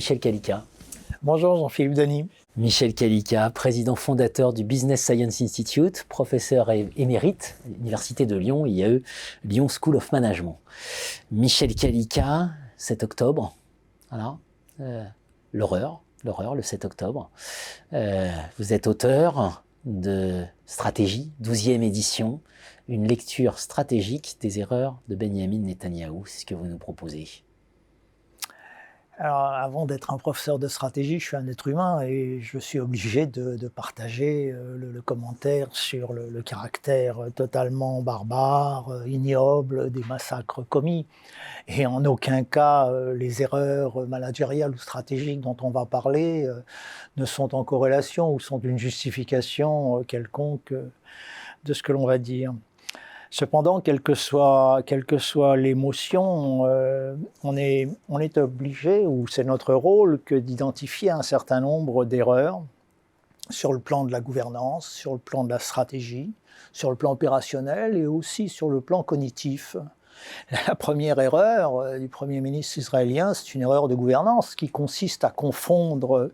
Michel Kalika. Bonjour Jean-Philippe Denis. Michel Kalika, président fondateur du Business Science Institute, professeur émérite à l'Université de Lyon, IAE, Lyon School of Management. Michel Kalika, 7 octobre, voilà, l'horreur, le 7 octobre. Vous êtes auteur de Stratégie, 12e édition, une lecture stratégique des erreurs de Benyamin Netanyahou, c'est ce que vous nous proposez. Alors, avant d'être un professeur de stratégie, je suis un être humain et je suis obligé de partager le commentaire sur le caractère totalement barbare, ignoble des massacres commis. Et en aucun cas, les erreurs managériales ou stratégiques dont on va parler ne sont en corrélation ou sont une justification quelconque de ce que l'on va dire. Cependant, quelle que soit l'émotion, on est obligé, ou c'est notre rôle, que d'identifier un certain nombre d'erreurs sur le plan de la gouvernance, sur le plan de la stratégie, sur le plan opérationnel et aussi sur le plan cognitif. La première erreur du Premier ministre israélien, c'est une erreur de gouvernance qui consiste à confondre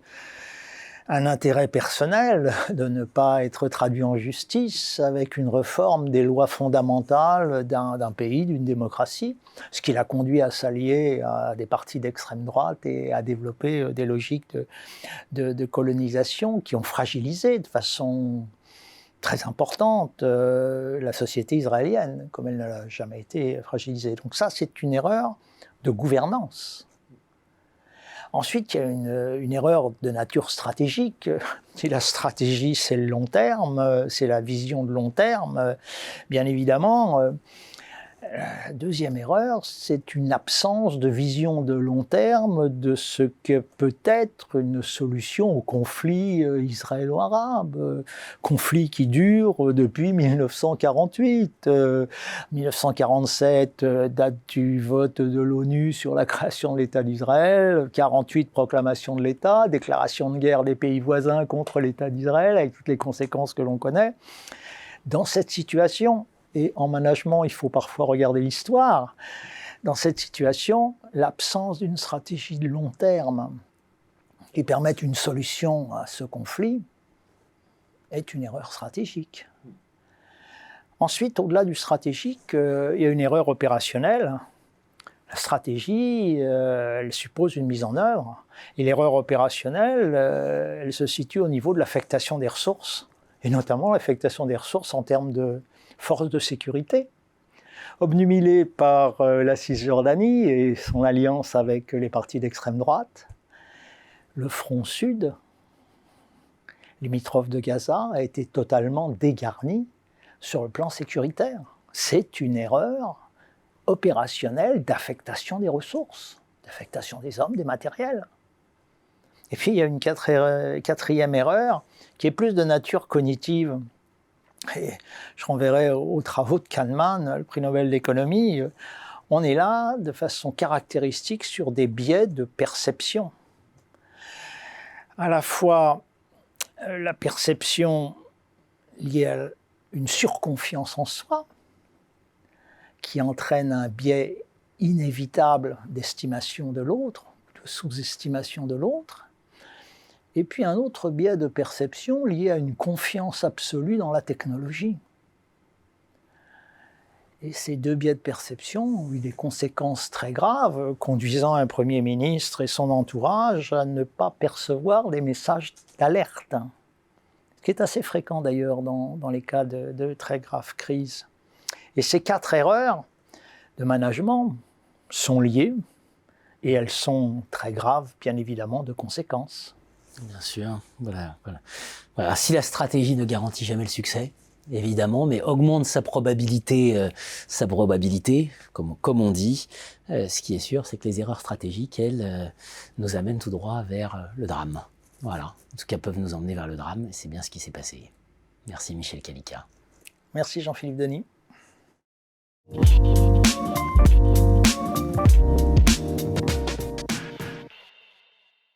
un intérêt personnel de ne pas être traduit en justice avec une réforme des lois fondamentales d'un pays, d'une démocratie, ce qui l'a conduit à s'allier à des partis d'extrême droite et à développer des logiques de colonisation qui ont fragilisé de façon très importante la société israélienne, comme elle n'a jamais été fragilisée. Donc ça, c'est une erreur de gouvernance. Ensuite, il y a une erreur de nature stratégique. Si la stratégie, c'est le long terme, c'est la vision de long terme, bien évidemment, la deuxième erreur, c'est une absence de vision de long terme de ce que peut être une solution au conflit israélo-arabe, conflit qui dure depuis 1948. 1947, date du vote de l'ONU sur la création de l'État d'Israël, 48, proclamation de l'État, déclaration de guerre des pays voisins contre l'État d'Israël, avec toutes les conséquences que l'on connaît. Dans cette situation, et en management, il faut parfois regarder l'histoire. Dans cette situation, l'absence d'une stratégie de long terme qui permette une solution à ce conflit est une erreur stratégique. Ensuite, au-delà du stratégique, il y a une erreur opérationnelle. La stratégie, elle suppose une mise en œuvre. Et l'erreur opérationnelle, elle se situe au niveau de l'affectation des ressources, et notamment l'affectation des ressources en termes de forces de sécurité. Obnubilé par la Cisjordanie et son alliance avec les partis d'extrême droite, le front sud, limitrophe de Gaza, a été totalement dégarni sur le plan sécuritaire. C'est une erreur opérationnelle d'affectation des ressources, d'affectation des hommes, des matériels. Et puis il y a une quatrième erreur qui est plus de nature cognitive. Et je renverrai aux travaux de Kahneman, le prix Nobel d'économie. On est là de façon caractéristique sur des biais de perception. À la fois la perception liée à une surconfiance en soi, qui entraîne un biais inévitable d'estimation de l'autre, de sous-estimation de l'autre, et puis un autre biais de perception lié à une confiance absolue dans la technologie. Et ces deux biais de perception ont eu des conséquences très graves, conduisant un Premier ministre et son entourage à ne pas percevoir les messages d'alerte, ce qui est assez fréquent d'ailleurs dans les cas de très graves crises. Et ces 4 erreurs de management sont liées, et elles sont très graves, bien évidemment, de conséquences. Bien sûr, voilà. Si la stratégie ne garantit jamais le succès, évidemment, mais augmente sa probabilité, comme on dit, ce qui est sûr, c'est que les erreurs stratégiques, elles, nous amènent tout droit vers le drame. Voilà, en tout cas, peuvent nous emmener vers le drame, et c'est bien ce qui s'est passé. Merci Michel Kalika. Merci Jean-Philippe Denis.